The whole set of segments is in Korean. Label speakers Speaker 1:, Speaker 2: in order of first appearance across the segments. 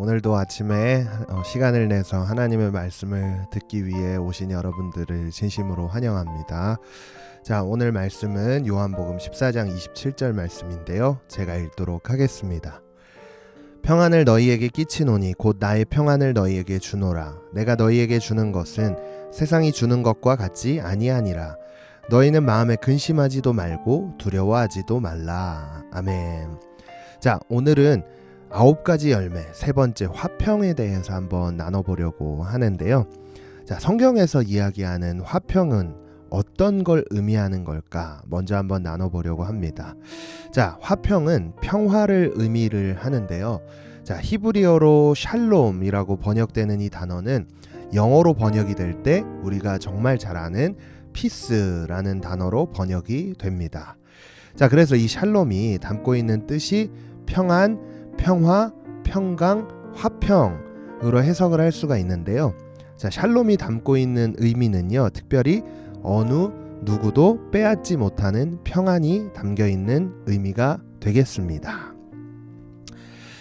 Speaker 1: 오늘도 아침에 시간을 내서 하나님의 말씀을 듣기 위해 오신 여러분들을 진심으로 환영합니다. 자, 오늘 말씀은 요한복음 14장 27절 말씀인데요. 제가 읽도록 하겠습니다. 평안을 너희에게 끼치노니 곧 나의 평안을 너희에게 주노라. 내가 너희에게 주는 것은 세상이 주는 것과 같지 아니하니라. 너희는 마음에 근심하지도 말고 두려워하지도 말라. 아멘. 자, 오늘은 9가지 열매, 세 번째 화평에 대해서 한번 나눠보려고 하는데요. 자, 성경에서 이야기하는 화평은 어떤 걸 의미하는 걸까? 먼저 한번 나눠보려고 합니다. 자, 화평은 평화를 의미를 하는데요. 자, 히브리어로 샬롬이라고 번역되는 이 단어는 영어로 번역이 될 때 우리가 정말 잘 아는 피스라는 단어로 번역이 됩니다. 자, 그래서 이 샬롬이 담고 있는 뜻이 평안, 평화, 평강, 화평으로 해석을 할 수가 있는데요. 자, 샬롬이 담고 있는 의미는요, 특별히 어느 누구도 빼앗지 못하는 평안이 담겨 있는 의미가 되겠습니다.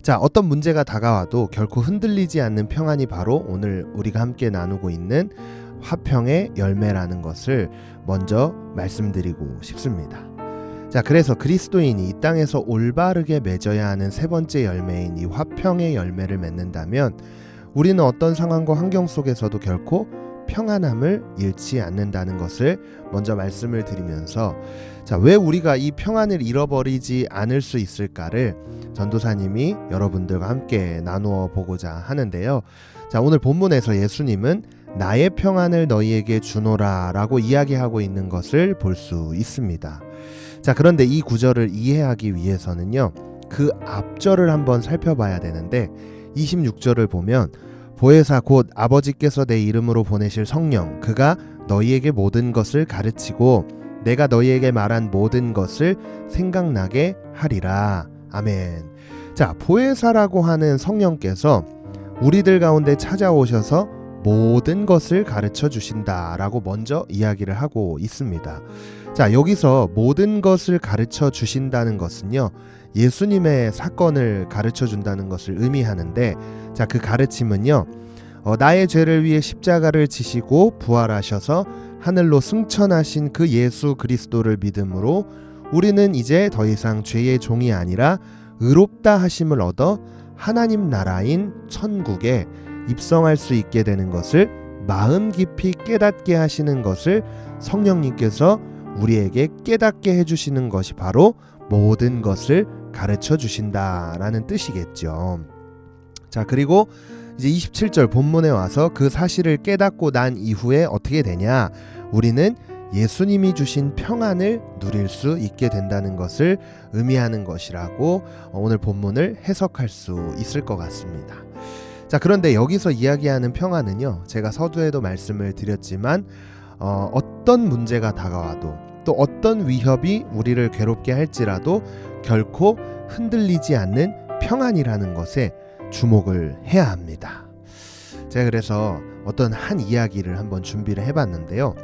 Speaker 1: 자, 어떤 문제가 다가와도 결코 흔들리지 않는 평안이 바로 오늘 우리가 함께 나누고 있는 화평의 열매라는 것을 먼저 말씀드리고 싶습니다. 자, 그래서 그리스도인이 이 땅에서 올바르게 맺어야 하는 세 번째 열매인 이 화평의 열매를 맺는다면 우리는 어떤 상황과 환경 속에서도 결코 평안함을 잃지 않는다는 것을 먼저 말씀을 드리면서, 자, 왜 우리가 이 평안을 잃어버리지 않을 수 있을까를 전도사님이 여러분들과 함께 나누어 보고자 하는데요. 자, 오늘 본문에서 예수님은 나의 평안을 너희에게 주노라 라고 이야기하고 있는 것을 볼 수 있습니다. 자, 그런데 이 구절을 이해하기 위해서는요, 그 앞절을 한번 살펴봐야 되는데 26절을 보면 보혜사 곧 아버지께서 내 이름으로 보내실 성령 그가 너희에게 모든 것을 가르치고 내가 너희에게 말한 모든 것을 생각나게 하리라. 아멘. 자, 보혜사라고 하는 성령께서 우리들 가운데 찾아오셔서 모든 것을 가르쳐 주신다라고 먼저 이야기를 하고 있습니다. 자, 여기서 모든 것을 가르쳐 주신다는 것은요, 예수님의 사건을 가르쳐 준다는 것을 의미하는데, 자, 그 가르침은요, 나의 죄를 위해 십자가를 지시고 부활하셔서 하늘로 승천하신 그 예수 그리스도를 믿음으로 우리는 이제 더 이상 죄의 종이 아니라 의롭다 하심을 얻어 하나님 나라인 천국에 입성할 수 있게 되는 것을 마음 깊이 깨닫게 하시는 것을 성령님께서 우리에게 깨닫게 해주시는 것이 바로 모든 것을 가르쳐 주신다라는 뜻이겠죠. 자, 그리고 이제 27절 본문에 와서 그 사실을 깨닫고 난 이후에 어떻게 되냐? 우리는 예수님이 주신 평안을 누릴 수 있게 된다는 것을 의미하는 것이라고 오늘 본문을 해석할 수 있을 것 같습니다. 자, 그런데 여기서 이야기하는 평안은요, 제가 서두에도 말씀을 드렸지만 어떤 문제가 다가와도 또 어떤 위협이 우리를 괴롭게 할지라도 결코 흔들리지 않는 평안이라는 것에 주목을 해야 합니다. 제가 그래서 어떤 한 이야기를 한번 준비를 해봤는데요.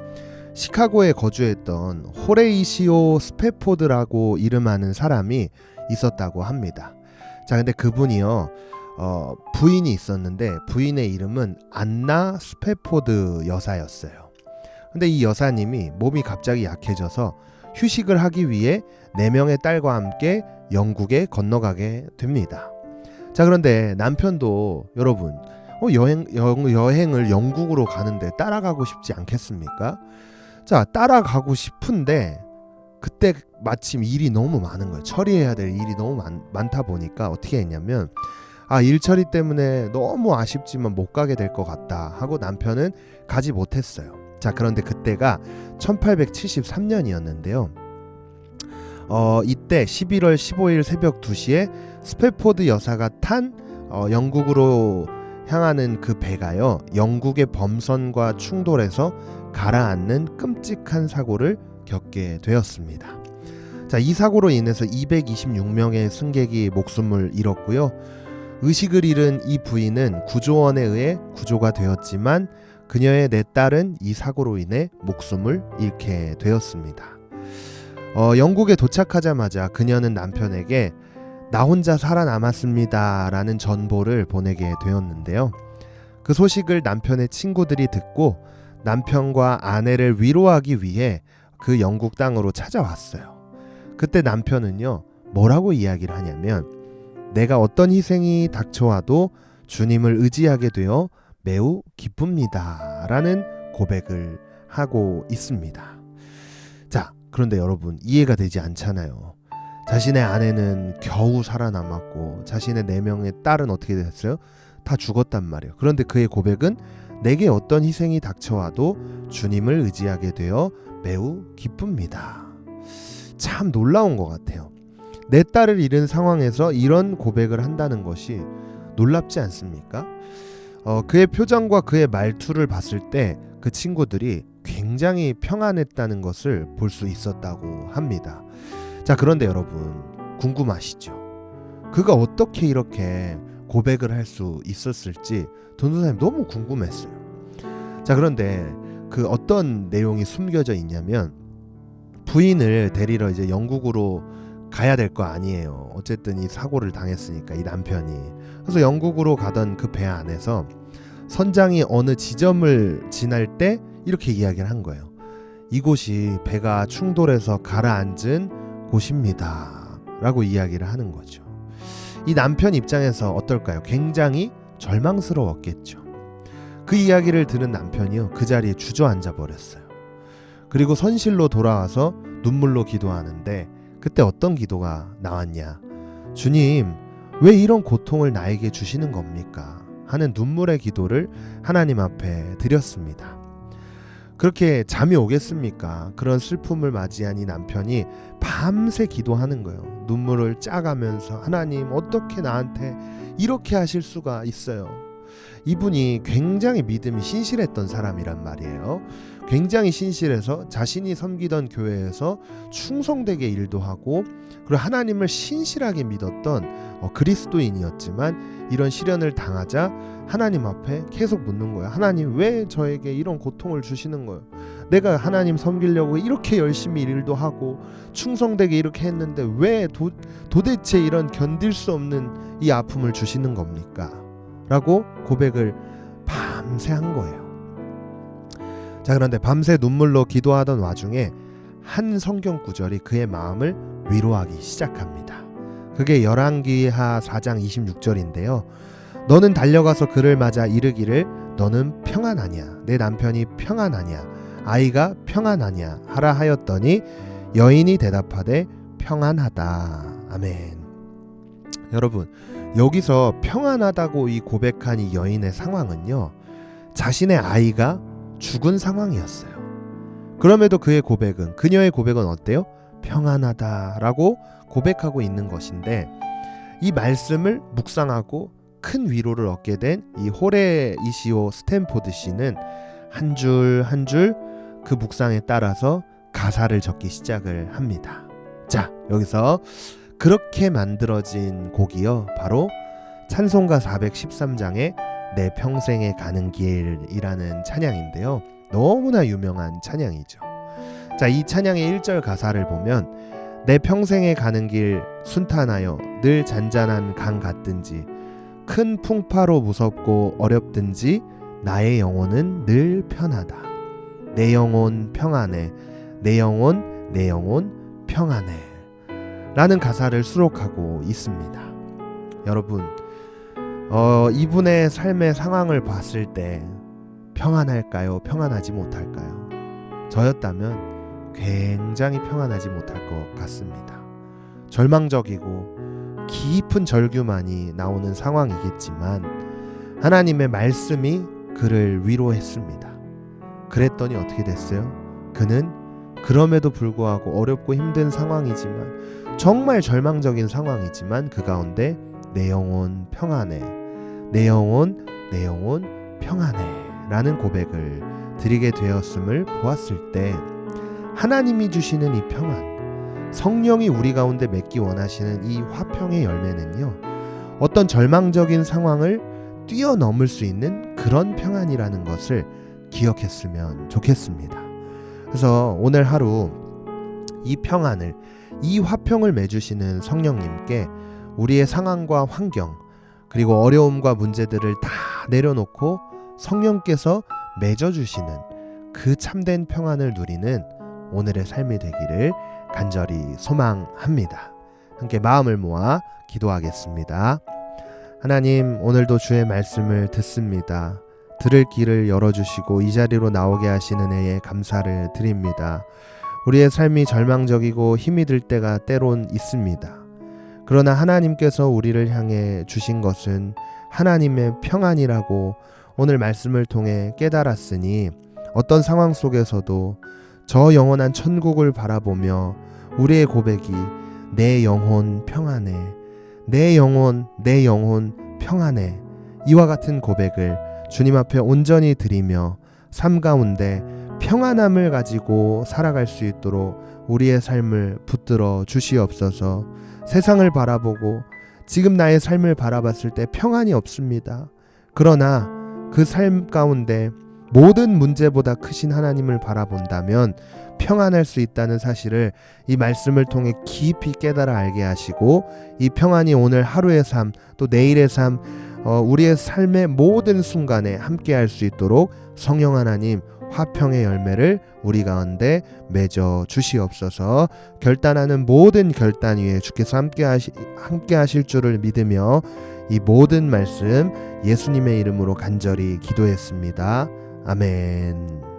Speaker 1: 시카고에 거주했던 호레이시오 스패포드라고 이름하는 사람이 있었다고 합니다. 자, 근데 그분이요, 부인이 있었는데 부인의 이름은 안나 스패포드 여사였어요. 근데 이 여사님이 몸이 갑자기 약해져서 휴식을 하기 위해 4명의 딸과 함께 영국에 건너가게 됩니다. 자, 그런데 남편도 여러분 여행을 영국으로 가는데 따라가고 싶지 않겠습니까? 자, 따라가고 싶은데 그때 마침 일이 너무 많은 거예요. 처리해야 될 일이 너무 많다 보니까 어떻게 했냐면, 일 처리 때문에 너무 아쉽지만 못 가게 될 것 같다 하고 남편은 가지 못했어요. 자, 그런데 그때가 1873년이었는데요. 이때 11월 15일 새벽 2시에 스패포드 여사가 탄 영국으로 향하는 그 배가요, 영국의 범선과 충돌해서 가라앉는 끔찍한 사고를 겪게 되었습니다. 자, 이 사고로 인해서 226명의 승객이 목숨을 잃었고요. 의식을 잃은 이 부인은 구조원에 의해 구조가 되었지만 그녀의 4딸은 이 사고로 인해 목숨을 잃게 되었습니다. 영국에 도착하자마자 그녀는 남편에게 나 혼자 살아남았습니다 라는 전보를 보내게 되었는데요. 그 소식을 남편의 친구들이 듣고 남편과 아내를 위로하기 위해 그 영국 땅으로 찾아왔어요. 그때 남편은요, 뭐라고 이야기를 하냐면, 내가 어떤 희생이 닥쳐와도 주님을 의지하게 되어 매우 기쁩니다 라는 고백을 하고 있습니다. 자, 그런데 여러분, 이해가 되지 않잖아요. 자신의 아내는 겨우 살아남았고 자신의 4명의 딸은 어떻게 됐어요? 다 죽었단 말이에요. 그런데 그의 고백은 내게 어떤 희생이 닥쳐와도 주님을 의지하게 되어 매우 기쁩니다. 참 놀라운 것 같아요. 내 딸을 잃은 상황에서 이런 고백을 한다는 것이 놀랍지 않습니까? 그의 표정과 그의 말투를 봤을 때 그 친구들이 굉장히 평안했다는 것을 볼 수 있었다고 합니다. 자, 그런데 여러분, 궁금하시죠? 그가 어떻게 이렇게 고백을 할 수 있었을지 전도사님 너무 궁금했어요. 자, 그런데 그 어떤 내용이 숨겨져 있냐면, 부인을 데리러 이제 영국으로 가야 될 거 아니에요. 어쨌든 이 사고를 당했으니까, 이 남편이. 그래서 영국으로 가던 그 배 안에서 선장이 어느 지점을 지날 때 이렇게 이야기를 한 거예요. 이곳이 배가 충돌해서 가라앉은 곳입니다 라고 이야기를 하는 거죠. 이 남편 입장에서 어떨까요? 굉장히 절망스러웠겠죠. 그 이야기를 들은 남편이요, 그 자리에 주저앉아 버렸어요. 그리고 선실로 돌아와서 눈물로 기도하는데, 그때 어떤 기도가 나왔냐? 주님, 왜 이런 고통을 나에게 주시는 겁니까? 하는 눈물의 기도를 하나님 앞에 드렸습니다. 그렇게 잠이 오겠습니까? 그런 슬픔을 맞이한 이 남편이 밤새 기도하는 거예요. 눈물을 짜가면서, 하나님, 어떻게 나한테 이렇게 하실 수가 있어요? 이분이 굉장히 믿음이 신실했던 사람이란 말이에요. 굉장히 신실해서 자신이 섬기던 교회에서 충성되게 일도 하고, 그리고 하나님을 신실하게 믿었던 그리스도인이었지만, 이런 시련을 당하자 하나님 앞에 계속 묻는 거예요. 하나님, 왜 저에게 이런 고통을 주시는 거예요? 내가 하나님 섬기려고 이렇게 열심히 일도 하고 충성되게 이렇게 했는데 왜 도대체 이런 견딜 수 없는 이 아픔을 주시는 겁니까? 라고 고백을 밤새 한 거예요. 자, 그런데 밤새 눈물로 기도하던 와중에 한 성경 구절이 그의 마음을 위로하기 시작합니다. 그게 열왕기하 4장 26절인데요. 너는 달려가서 그를 맞아 이르기를 너는 평안하냐? 내 남편이 평안하냐? 아이가 평안하냐? 하라 하였더니 여인이 대답하되 평안하다. 아멘. 여러분, 여기서 평안하다고 이 고백한 이 여인의 상황은요, 자신의 아이가 죽은 상황이었어요. 그럼에도 그녀의 고백은 어때요? 평안하다라고 고백하고 있는 것인데, 이 말씀을 묵상하고 큰 위로를 얻게 된 이 호레 이시오 스탠포드 씨는 한 줄 한 줄 그 묵상에 따라서 가사를 적기 시작을 합니다. 자, 여기서 그렇게 만들어진 곡이요, 바로 찬송가 413장의 내 평생에 가는 길이라는 찬양인데요. 너무나 유명한 찬양이죠. 자, 이 찬양의 1절 가사를 보면, 내 평생에 가는 길 순탄하여 늘 잔잔한 강 같든지 큰 풍파로 무섭고 어렵든지 나의 영혼은 늘 편하다. 내 영혼 평안해. 내 영혼 평안해. 라는 가사를 수록하고 있습니다. 여러분, 이분의 삶의 상황을 봤을 때 평안할까요? 평안하지 못할까요? 저였다면 굉장히 평안하지 못할 것 같습니다. 절망적이고 깊은 절규만이 나오는 상황이겠지만 하나님의 말씀이 그를 위로했습니다. 그랬더니 어떻게 됐어요? 그는 그럼에도 불구하고 어렵고 힘든 상황이지만, 정말 절망적인 상황이지만 그 가운데 내 영혼 평안해, 내 영혼 평안해 라는 고백을 드리게 되었음을 보았을 때, 하나님이 주시는 이 평안, 성령이 우리 가운데 맺기 원하시는 이 화평의 열매는요, 어떤 절망적인 상황을 뛰어넘을 수 있는 그런 평안이라는 것을 기억했으면 좋겠습니다. 그래서 오늘 하루 이 평안을, 이 화평을 맺으시는 성령님께 우리의 상황과 환경 그리고 어려움과 문제들을 다 내려놓고 성령께서 맺어주시는 그 참된 평안을 누리는 오늘의 삶이 되기를 간절히 소망합니다. 함께 마음을 모아 기도하겠습니다. 하나님, 오늘도 주의 말씀을 듣습니다. 들을 길을 열어주시고 이 자리로 나오게 하시는 은혜에 감사를 드립니다. 우리의 삶이 절망적이고 힘이 들 때가 때론 있습니다. 그러나 하나님께서 우리를 향해 주신 것은 하나님의 평안이라고 오늘 말씀을 통해 깨달았으니 어떤 상황 속에서도 저 영원한 천국을 바라보며 우리의 고백이 내 영혼 평안해, 내 영혼 평안해, 이와 같은 고백을 주님 앞에 온전히 드리며 삶 가운데 평안함을 가지고 살아갈 수 있도록 우리의 삶을 붙들어 주시옵소서. 세상을 바라보고 지금 나의 삶을 바라봤을 때 평안이 없습니다. 그러나 그 삶 가운데 모든 문제보다 크신 하나님을 바라본다면 평안할 수 있다는 사실을 이 말씀을 통해 깊이 깨달아 알게 하시고 이 평안이 오늘 하루의 삶 또 내일의 삶 우리의 삶의 모든 순간에 함께 할 수 있도록 성령 하나님 화평의 열매를 우리 가운데 맺어 주시옵소서. 결단하는 모든 결단 위에 주께서 함께 하실 줄을 믿으며 이 모든 말씀 예수님의 이름으로 간절히 기도했습니다. 아멘.